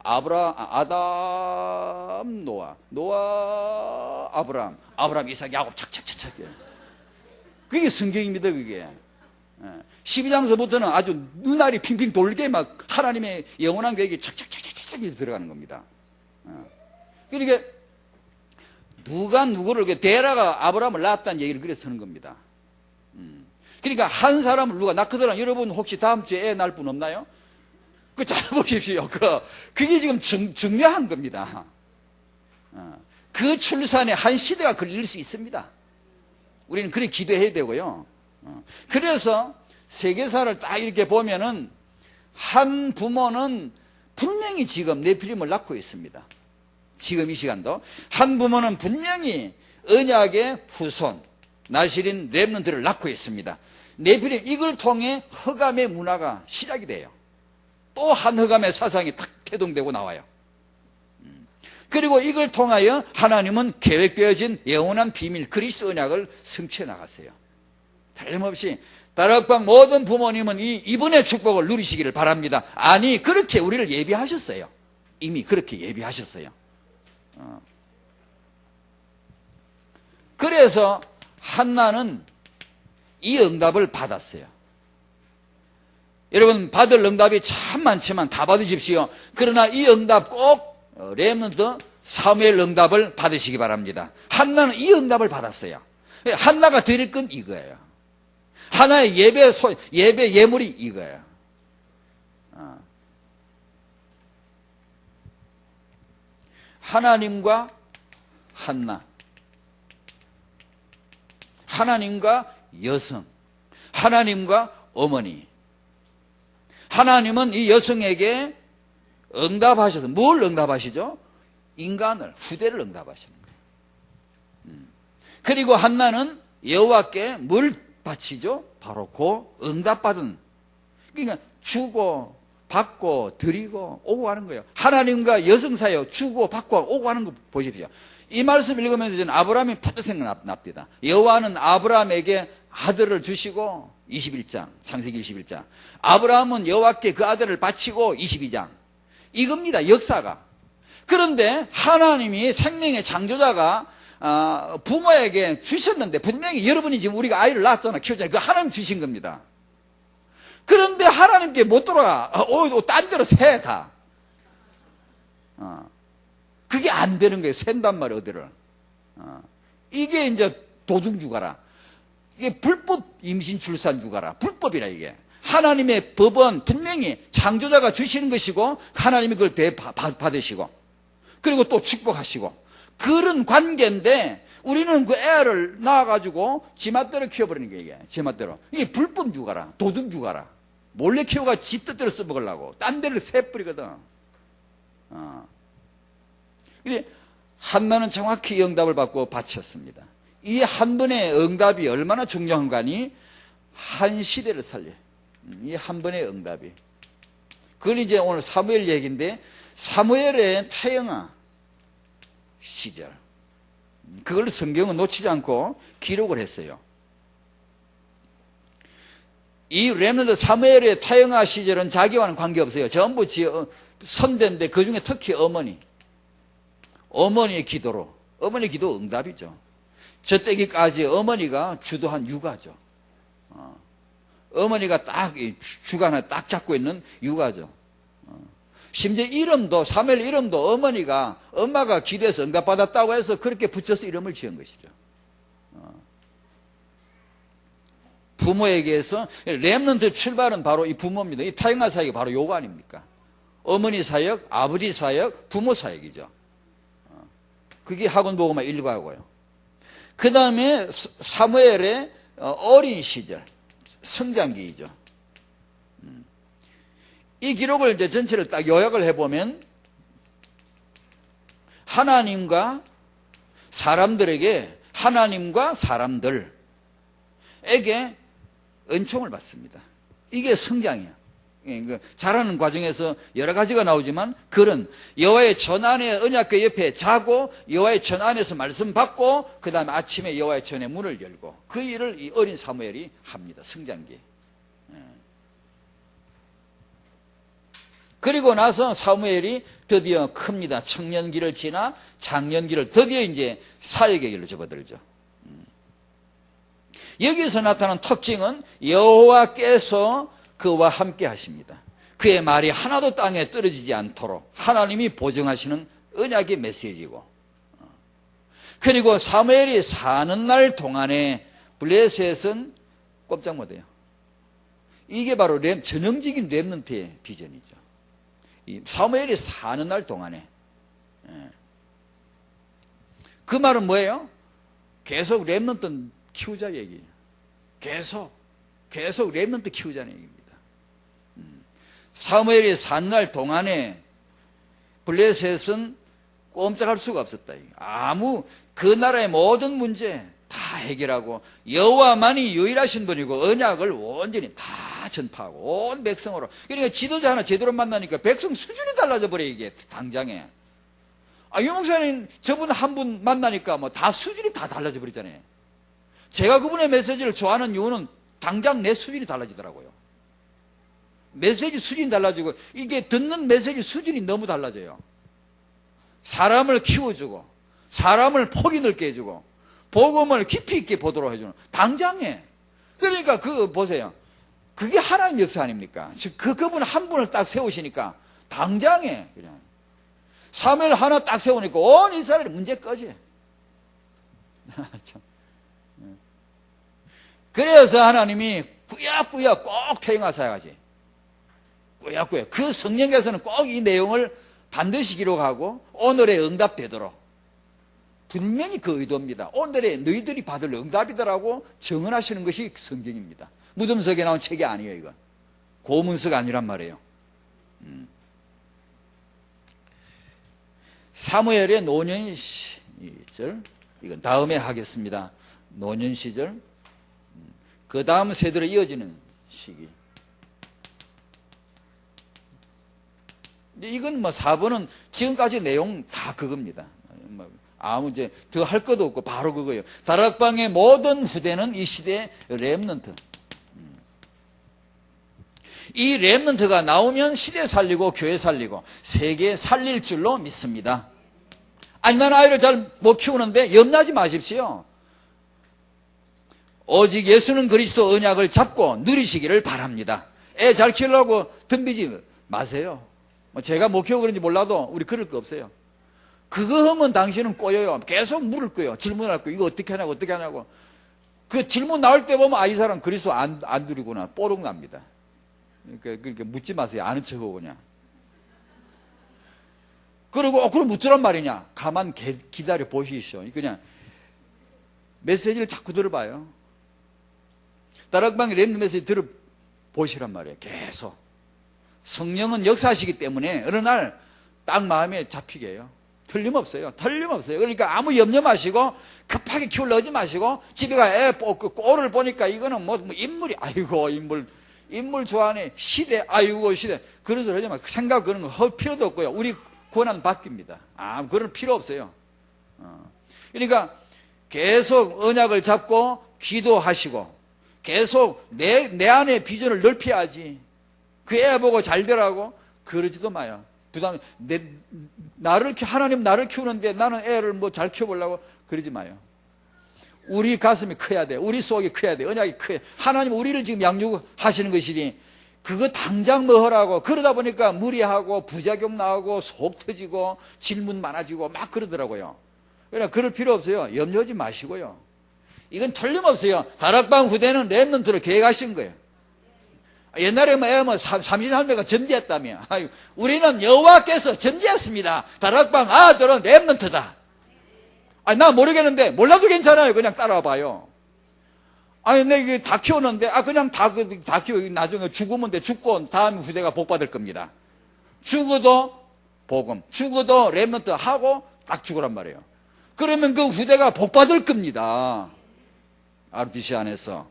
아담, 노아, 아브라함, 이삭, 야곱 착착착착. 그게 성경입니다, 그게. 12장서부터는 아주 눈알이 핑핑 돌게 막 하나님의 영원한 계획이 착착착착착 들어가는 겁니다. 그러니까 누가 누구를, 데라가 아브라함을 낳았다는 얘기를 그래서 하는 겁니다. 그러니까 한 사람을 누가 낳거든. 여러분 혹시 다음 주에 애 낳을 분 없나요? 그 잘 보십시오. 그게 지금 중요한 겁니다. 그 출산에 한 시대가 걸릴 수 있습니다. 우리는 그렇게 기도해야 되고요. 그래서 세계사를 딱 이렇게 보면은 한 부모는 분명히 지금 네피림을 낳고 있습니다. 지금 이 시간도 한 부모는 분명히 언약의 후손 나실인 렘넌트를 낳고 있습니다. 네피림, 이걸 통해 흑암의 문화가 시작이 돼요. 또 한 흑암의 사상이 딱 태동되고 나와요. 그리고 이걸 통하여 하나님은 계획되어진 영원한 비밀 그리스도 언약을 성취해 나가세요. 틀림없이 다락방 모든 부모님은 이분의 축복을 누리시기를 바랍니다. 아니, 그렇게 우리를 예비하셨어요. 이미 그렇게 예비하셨어요. 그래서 한나는 이 응답을 받았어요. 여러분, 받을 응답이 참 많지만 다 받으십시오. 그러나 이 응답 꼭 렘넌트 사무엘 응답을 받으시기 바랍니다. 한나는 이 응답을 받았어요. 한나가 드릴 건 이거예요. 하나의 예배 예물이 이거예요. 하나님과 한나, 하나님과 여성, 하나님과 어머니. 하나님은 이 여성에게 응답하셔서 뭘 응답하시죠? 인간을, 후대를 응답하시는 거예요. 그리고 한나는 여호와께 뭘 바치죠? 바로 그 응답받은, 그러니까 주고 받고 드리고 오고 가는 거예요. 하나님과 여성 사이에 주고 받고 오고 가는 거 보십시오. 이 말씀 읽으면서 저는 아브라함이 퍼뜩 생각납니다. 여호와는 아브라함에게 아들을 주시고 21장, 창세기 21장. 아브라함은 여호와께 그 아들을 바치고 22장. 이겁니다, 역사가. 그런데 하나님이 생명의 창조자가 부모에게 주셨는데, 분명히 여러분이 지금 우리가 아이를 낳았잖아, 키우잖아. 그 하나님 주신 겁니다. 그런데 하나님께 못 돌아가. 딴 데로 새, 다. 그게 안 되는 거예요. 샌단 말이에요, 어디를. 이게 이제 도둑 육아라. 이게 불법 임신 출산 육아라. 불법이라, 이게. 하나님의 법은 분명히 창조자가 주시는 것이고, 하나님이 그걸 받으시고, 그리고 또 축복하시고, 그런 관계인데, 우리는 그 애를 낳아가지고, 지맛대로 키워버리는 거예요, 이게. 지맛대로. 이게 불법 육아라. 도둑 육아라. 몰래 키워가 지 뜻대로 써먹으려고. 딴 데를 새뿌리거든. 근데 한나는 정확히 응답을 받고 바쳤습니다. 이 한 번의 응답이 얼마나 중요한가 하니, 한 시대를 살려요. 이 한 번의 응답이. 그걸 이제 오늘 사무엘 얘기인데, 사무엘의 태영아 시절. 그걸 성경은 놓치지 않고 기록을 했어요. 이 렘넌트 사무엘의 태영아 시절은 자기와는 관계없어요. 전부 선대인데 그 중에 특히 어머니의 기도로, 어머니 기도 응답이죠. 저 때기까지 어머니가 주도한 육아죠. 어머니가 딱 주관을 딱 잡고 있는 육아죠. 심지어 이름도, 사무엘 이름도 어머니가, 엄마가 기도해서 응답받았다고 해서 그렇게 붙여서 이름을 지은 것이죠. 부모에게서, 렘넌트 출발은 바로 이 부모입니다. 이 태영아 사역이 바로 요거 아닙니까? 어머니 사역, 아버지 사역, 부모 사역이죠. 그게 학원보고만 1과고요. 그 다음에 사무엘의 어린 시절, 성장기이죠. 이 기록을 이제 전체를 딱 요약을 해보면, 하나님과 사람들에게, 하나님과 사람들에게 은총을 받습니다. 이게 성장이야. 자라는 과정에서 여러 가지가 나오지만, 그런 여호와의 전안의 언약궤 옆에 자고, 여호와의 전안에서 말씀 받고, 그 다음에 아침에 여호와의 전의 문을 열고, 그 일을 이 어린 사무엘이 합니다. 성장기. 그리고 나서 사무엘이 드디어 큽니다. 청년기를 지나 장년기를 드디어 이제 사역의 길로 접어들죠. 여기서 나타난 특징은 여호와께서 그와 함께 하십니다. 그의 말이 하나도 땅에 떨어지지 않도록 하나님이 보증하시는 언약의 메시지고, 그리고 사무엘이 사는 날 동안에 블레셋은 꼼짝 못해요. 이게 바로 전형적인 렘넌트의 비전이죠. 이 사무엘이 사는 날 동안에. 그 말은 뭐예요? 계속 렘넌트 키우자 얘기예요. 계속 렘넌트 키우자는 얘기입니다. 사무엘이 사는 날 동안에 블레셋은 꼼짝할 수가 없었다. 그 나라의 모든 문제 다 해결하고 여호와만이 유일하신 분이고 언약을 온전히 다 전파하고 온 백성으로. 그러니까 지도자 하나 제대로 만나니까 백성 수준이 달라져 버려 이게 당장에. 유 목사님 저분 한 분 만나니까 뭐 다 수준이 다 달라져 버리잖아요. 제가 그분의 메시지를 좋아하는 이유는 당장 내 수준이 달라지더라고요. 메시지 수준이 달라지고 이게 듣는 메시지 수준이 너무 달라져요. 사람을 키워주고 사람을 폭이 넓게 해주고 복음을 깊이 있게 보도록 해주는 당장에. 그러니까 보세요. 그게 하나님 역사 아닙니까? 그분 한 분을 딱 세우시니까 당장에 그냥 사무엘 하나 딱 세우니까 온 이스라엘 문제 꺼지. 그래서 하나님이 꾸역꾸역 꼭 태영하사야지. 꾸역꾸역. 그 성령께서는 꼭 이 내용을 반드시 기록하고 오늘의 응답되도록 분명히 그 의도입니다. 오늘의 너희들이 받을 응답이더라고 정언하시는 것이 성경입니다. 무덤석에 나온 책이 아니에요. 이건 고문석 아니란 말이에요. 사무엘의 노년 시절, 이건 다음에 하겠습니다. 노년 시절, 그 다음 세대로 이어지는 시기. 이건 4번은 지금까지 내용 다 그겁니다. 아무 이제 더 할 것도 없고 바로 그거예요. 다락방의 모든 후대는 이 시대의 렘넌트. 이 렘넌트가 나오면 시대 살리고 교회 살리고 세계 살릴 줄로 믿습니다. 아니 난 아이를 잘 못 키우는데 염려하지 마십시오. 오직 예수는 그리스도 언약을 잡고 누리시기를 바랍니다. 애 잘 키우려고 덤비지 마세요. 제가 못 키우고 그런지 몰라도 우리 그럴 거 없어요. 그거 하면 당신은 꼬여요. 계속 물을 거예요. 질문할 거예요. 이거 어떻게 하냐고 어떻게 하냐고. 그 질문 나올 때 보면 이 사람 그리스도 안 누리구나 뽀록 납니다. 그러니까 묻지 마세요. 아는 척하고 그냥. 그리고 그럼 묻으란 말이냐. 가만 기다려 보시죠. 그냥 메시지를 자꾸 들어봐요. 다락방 렘넌트 메시지 들어보시란 말이에요. 계속. 성령은 역사하시기 때문에 어느 날 딱 마음에 잡히게 해요. 틀림없어요. 틀림없어요. 그러니까 아무 염려 마시고 급하게 키우려 하지 마시고 집에 가 꼴을 보니까 이거는 뭐 인물이 아이고 인물 좋아하네. 시대 아이고 시대. 그런 소리 하지 마세요. 생각 그런 거 할 필요도 없고요. 우리 권한 바뀝니다. 그런 필요 없어요. 그러니까 계속 언약을 잡고 기도하시고 계속 내 안의 비전을 넓혀야지. 그 애 보고 잘 되라고 그러지도 마요. 부담 하나님 나를 키우는데 나는 애를 뭐 잘 키워보려고 그러지 마요. 우리 가슴이 커야 돼. 우리 속이 커야 돼. 언약이 커야 돼. 하나님 우리를 지금 양육하시는 것이니 그거 당장 뭐 하라고. 그러다 보니까 무리하고 부작용 나오고 속 터지고 질문 많아지고 막 그러더라고요. 그러나 그럴 필요 없어요. 염려하지 마시고요. 이건 틀림없어요. 다락방 후대는 렘넌트로 계획하신 거예요. 옛날에 뭐 33배가 전제했다며. 우리는 여호와께서 전제했습니다. 다락방 아들은 렘넌트다. 나 모르겠는데 몰라도 괜찮아요. 그냥 따라와 봐요. 내 이게 다 키우는데 그냥 다 키워. 나중에 죽으면 돼. 죽고 다음 후대가 복 받을 겁니다. 죽어도 복음, 죽어도 렘넌트 하고 딱 죽으란 말이에요. 그러면 그 후대가 복 받을 겁니다. RBC 안에서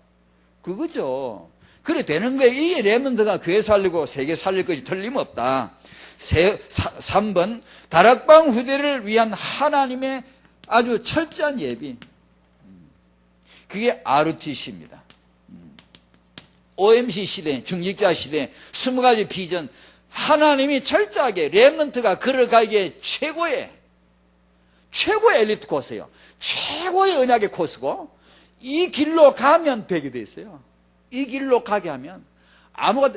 그거죠. 그래 되는 거예요. 이 렘넌트가 교회 살리고 세계 살릴 것이 틀림없다. 3번 다락방 후대를 위한 하나님의 아주 철저한 예비. 그게 RTC입니다. OMC 시대, 중직자 시대, 20가지 비전. 하나님이 철저하게 렘넌트가 걸어가기에 최고의 엘리트 코스예요. 최고의 언약의 코스고 이 길로 가면 되게 돼 있어요. 이 길로 가게 하면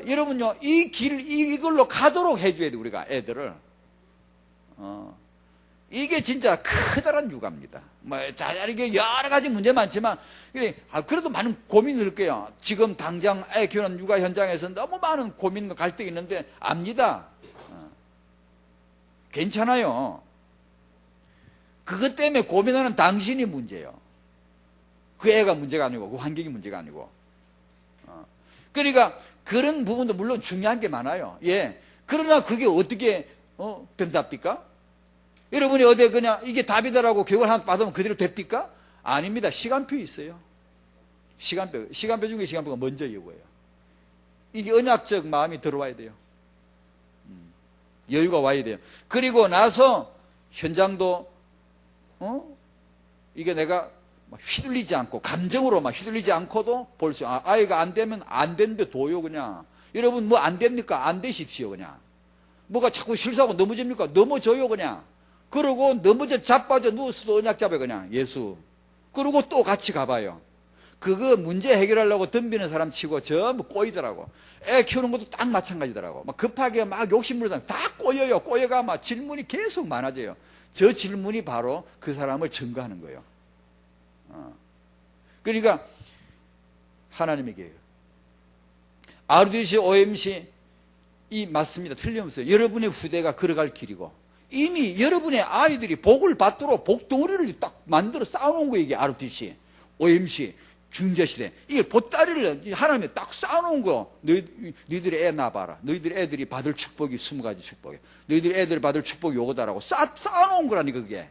여러분요 이걸로 가도록 해줘야 돼. 우리가 애들을 이게 진짜 커다란 육아입니다. 이게 여러 가지 문제 많지만 그래도 많은 고민이 들 거예요. 지금 당장 애 키우는 육아 현장에서 너무 많은 고민과 갈등이 있는데 압니다. 괜찮아요. 그것 때문에 고민하는 당신이 문제예요. 그 애가 문제가 아니고 그 환경이 문제가 아니고. 그러니까 그런 부분도 물론 중요한 게 많아요. 예. 그러나 그게 어떻게 된답니까? 여러분이 어디 그냥 이게 답이다라고 교육을 하나 받으면 그대로 됩니까? 아닙니다. 시간표 있어요. 시간표 중에 시간표가 먼저 이거예요. 이게 언약적 마음이 들어와야 돼요. 여유가 와야 돼요. 그리고 나서 현장도 이게 내가 휘둘리지 않고 감정으로 막 휘둘리지 않고도 볼 수. 아이가 안 되면 안 되는데 둬요 그냥. 여러분 뭐 안 됩니까? 안 되십시오 그냥. 뭐가 자꾸 실수하고 넘어집니까? 넘어져요 그냥. 그러고 넘어져 자빠져 누워서도 언약 잡아요 그냥. 예수. 그러고 또 같이 가봐요. 그거 문제 해결하려고 덤비는 사람 치고 전부 꼬이더라고. 애 키우는 것도 딱 마찬가지더라고. 막 급하게 막 욕심부리다 다 꼬여요. 꼬여가 막 질문이 계속 많아져요. 저 질문이 바로 그 사람을 증거하는 거예요. 그러니까 하나님에게 RUTC, OMC 이 맞습니다. 틀림없어요. 여러분의 후대가 걸어갈 길이고 이미 여러분의 아이들이 복을 받도록 복덩어리를 딱 만들어 쌓아놓은 거예요. 이게 RUTC, OMC 중재시대. 이게 보따리를 하나님이 딱 쌓아놓은 거. 너희들이 애 낳아봐라. 너희들이 애들이 받을 축복이 20가지 축복이야. 너희들이 애들이 받을 축복이 요거다라고 쌓아놓은 거라니까 그게.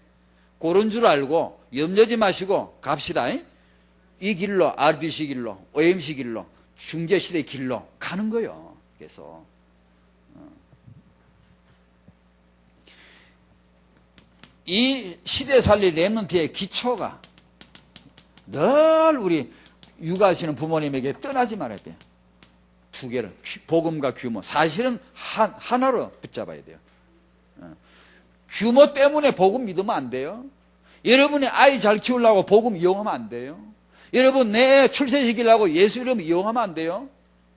그런 줄 알고 염려지 마시고 갑시다. 이 길로, RUTC 길로, OMC 길로, 중재시대 길로 가는 거예요. 그래서 이 시대 살릴 렘넌트의 기초가 늘 우리 육아하시는 부모님에게 떠나지 말아야 돼요. 두 개를, 복음과 규모. 사실은 하나로 붙잡아야 돼요. 규모 때문에 복음 믿으면 안 돼요. 여러분이 아이 잘 키우려고 복음 이용하면 안 돼요. 여러분 내 출세시키려고 예수 이름 이용하면 안 돼요.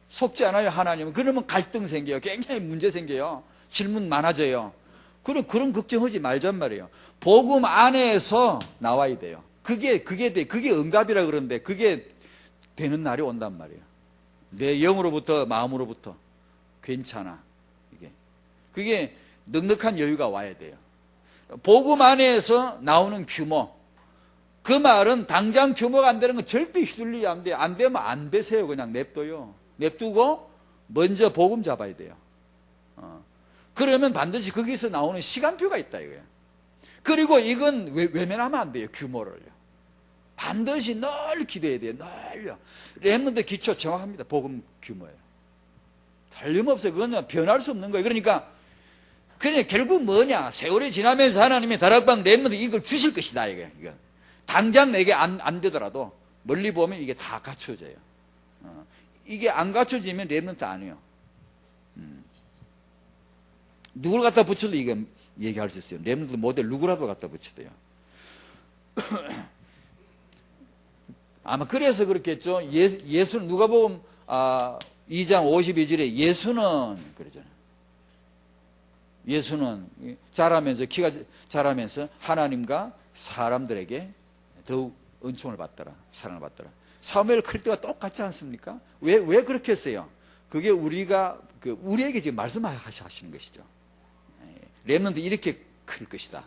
속지 않아요 하나님은. 그러면 갈등 생겨요. 굉장히 문제 생겨요. 질문 많아져요. 그런 걱정하지 말잔 말이에요. 복음 안에서 나와야 돼요. 그게 응답이라 그러는데 그게 되는 날이 온단 말이에요. 내 영으로부터 마음으로부터 괜찮아. 그게 넉넉한 여유가 와야 돼요. 복음 안에서 나오는 규모. 그 말은 당장 규모가 안 되는 건 절대 휘둘리지 안 돼요. 안 되면 안 되세요. 그냥 냅둬요. 냅두고 먼저 복음 잡아야 돼요. 그러면 반드시 거기서 나오는 시간표가 있다 이거예요. 그리고 이건 외면하면 안 돼요. 규모를요. 반드시 늘 기도해야 돼요. 늘요. 렘넌트 기초 정확합니다. 복음 규모예요. 틀림없어요. 그건 변할 수 없는 거예요. 그러니까 결국 뭐냐. 세월이 지나면서 하나님이 다락방 렘넌트 이걸 주실 것이다. 이게. 당장 내게 안 되더라도 멀리 보면 이게 다 갖춰져요. 이게 안 갖춰지면 렘넌트 아니에요. 누굴 갖다 붙여도 이건 얘기할 수 있어요. 렘넌트 모델 누구라도 갖다 붙여도요. 아마 그래서 그렇겠죠. 예수는 누가복음 2장 52절에 예수는 그러잖아요. 예수는 자라면서 키가 자라면서 하나님과 사람들에게 더욱 은총을 받더라. 사랑을 받더라. 사무엘 클 때와 똑같지 않습니까? 왜 그렇게 했어요? 그게 우리에게 지금 말씀하시는 것이죠. 렘넌트 이렇게 클 것이다.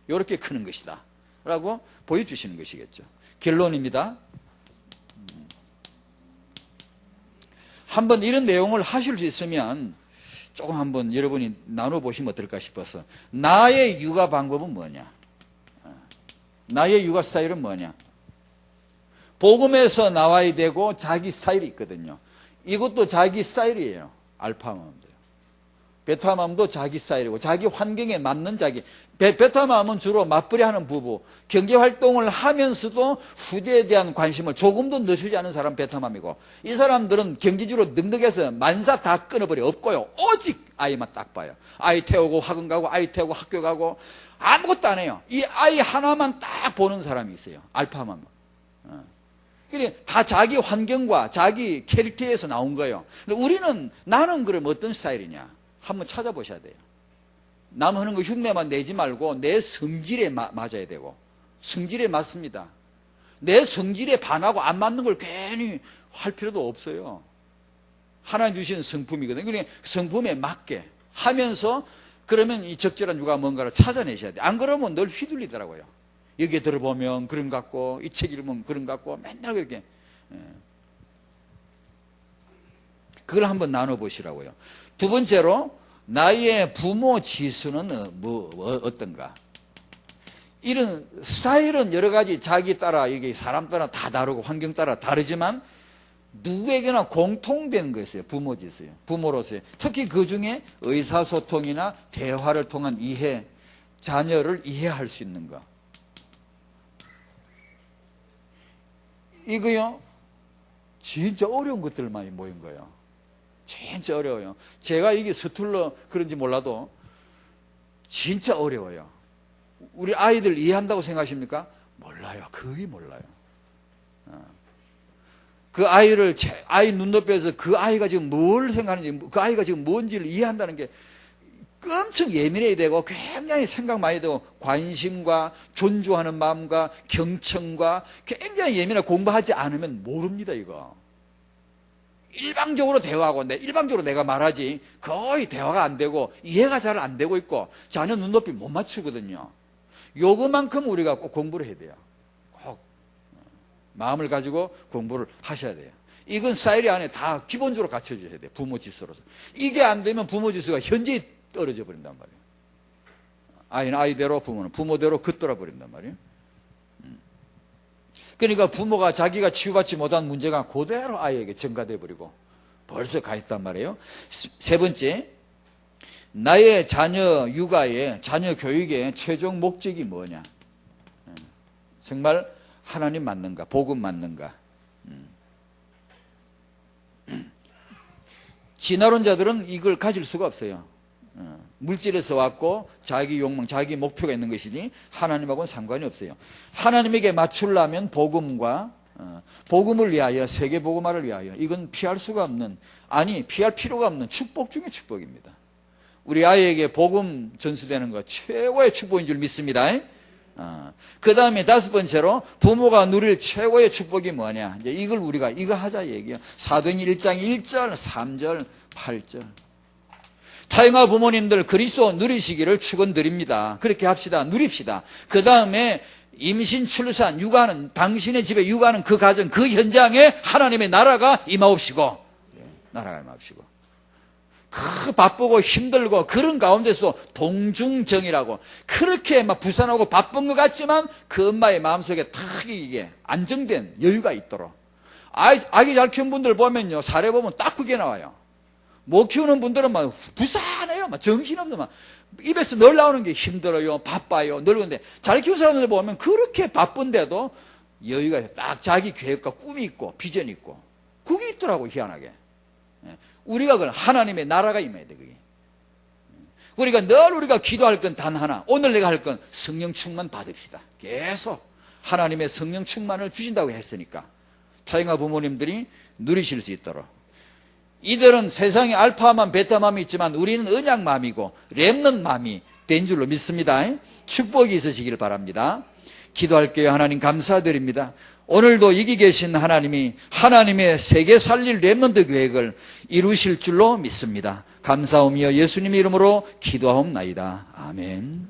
이렇게 크는 것이다. 라고 보여주시는 것이겠죠. 결론입니다. 한번 이런 내용을 하실 수 있으면 조금 한번 여러분이 나눠보시면 어떨까 싶어서. 나의 육아 방법은 뭐냐? 나의 육아 스타일은 뭐냐? 복음에서 나와야 되고 자기 스타일이 있거든요. 이것도 자기 스타일이에요. 알파맘도. 베타맘도 자기 스타일이고 자기 환경에 맞는 자기. 베타맘은 주로 맞벌이 하는 부부. 경제활동을 하면서도 후대에 대한 관심을 조금도 늦추지 않은 사람 베타맘이고, 이 사람들은 경제적으로 넉넉해서 만사 다 끊어버려. 없고요. 오직 아이만 딱 봐요. 아이 태우고 학원 가고 아이 태우고 학교 가고 아무것도 안 해요. 이 아이 하나만 딱 보는 사람이 있어요. 알파맘. 다 자기 환경과 자기 캐릭터에서 나온 거예요. 근데 나는 그럼 어떤 스타일이냐? 한번 찾아보셔야 돼요. 남 하는 거 흉내만 내지 말고 내 성질에 맞아야 되고, 성질에 맞습니다. 내 성질에 반하고 안 맞는 걸 괜히 할 필요도 없어요. 하나님 주신 성품이거든요. 그러니까 성품에 맞게 하면서, 그러면 이 적절한 육아 뭔가를 찾아내셔야 돼요. 안 그러면 늘 휘둘리더라고요. 여기에 들어보면 그런 것 같고, 이 책 읽으면 그런 것 같고, 맨날 그렇게. 그걸 한번 나눠보시라고요. 두 번째로, 나의 부모 지수는 어떤가? 이런 스타일은 여러 가지 자기 따라, 이게 사람 따라 다 다르고 환경 따라 다르지만 누구에게나 공통된 것이에요. 부모 지수요. 부모로서의. 특히 그 중에 의사소통이나 대화를 통한 이해, 자녀를 이해할 수 있는 것. 이거요, 진짜 어려운 것들만 모인 거예요. 진짜 어려워요. 제가 이게 서툴러 그런지 몰라도 진짜 어려워요. 우리 아이들 이해한다고 생각하십니까? 몰라요. 거의 몰라요. 그 아이를, 아이 눈높이에서 그 아이가 지금 뭘 생각하는지, 그 아이가 지금 뭔지를 이해한다는 게 엄청 예민해야 되고, 굉장히 생각 많이 되고, 관심과 존중하는 마음과 경청과 굉장히 예민하게 공부하지 않으면 모릅니다, 이거. 일방적으로 대화하고, 일방적으로 내가 말하지, 거의 대화가 안 되고, 이해가 잘 안 되고 있고, 자녀 눈높이 못 맞추거든요. 요거만큼 우리가 꼭 공부를 해야 돼요. 꼭. 마음을 가지고 공부를 하셔야 돼요. 이건 사이리 안에 다 기본적으로 갖춰져야 돼요. 부모 지수로서. 이게 안 되면 부모 지수가 현저히 떨어져 버린단 말이에요. 아이는 아이대로, 부모는 부모대로 긋돌아 버린단 말이에요. 그러니까 부모가 자기가 치유받지 못한 문제가 그대로 아이에게 전가돼 버리고 벌써 가 있단 말이에요. 세 번째, 나의 자녀 육아의, 자녀 교육의 최종 목적이 뭐냐? 정말 하나님 맞는가? 복음 맞는가? 진화론자들은 이걸 가질 수가 없어요. 물질에서 왔고 자기 욕망, 자기 목표가 있는 것이니 하나님하고는 상관이 없어요. 하나님에게 맞추려면 복음과 복음을 위하여, 세계복음화를 위하여, 이건 피할 수가 없는, 아니 피할 필요가 없는 축복 중의 축복입니다. 우리 아이에게 복음 전수되는 것 최고의 축복인 줄 믿습니다. 그 다음에 다섯 번째로 부모가 누릴 최고의 축복이 뭐냐? 이제 이걸 우리가 이거 하자 얘기야. 사도행전 1장 1절, 3절, 8절. 타영아 부모님들 그리스도 누리시기를 축원드립니다. 그렇게 합시다. 누립시다. 그 다음에 임신, 출산, 육아는, 당신의 집에 육아는 그 가정, 그 현장에 하나님의 나라가 임하옵시고, 나라가 임하옵시고. 그 바쁘고 힘들고 그런 가운데서도 동중정이라고 그렇게 막 부산하고 바쁜 것 같지만 그 엄마의 마음속에 딱 이게 안정된 여유가 있도록. 아기 잘 키운 분들 보면요, 사례 보면 딱 그게 나와요. 못 키우는 분들은 막 부산해요. 막 정신없어. 막 입에서 늘 나오는 게 힘들어요, 바빠요, 늙은데 잘 키운 사람들 보면 그렇게 바쁜데도 여유가 딱 자기 계획과 꿈이 있고 비전이 있고 그게 있더라고, 희한하게. 우리가 그걸 하나님의 나라가 임해야 돼, 그게. 그러니까 늘 우리가 기도할 건 단 하나. 오늘 내가 할 건 성령 충만 받읍시다. 계속 하나님의 성령 충만을 주신다고 했으니까 타영아 부모님들이 누리실 수 있도록. 이들은 세상에 알파맘, 베타맘이 있지만 우리는 언약맘이고 렘넌맘이 된 줄로 믿습니다. 축복이 있으시길 바랍니다. 기도할게요. 하나님 감사드립니다. 오늘도 여기 계신 하나님이 하나님의 세계 살릴 렘넌트 계획을 이루실 줄로 믿습니다. 감사하며 예수님의 이름으로 기도하옵나이다. 아멘.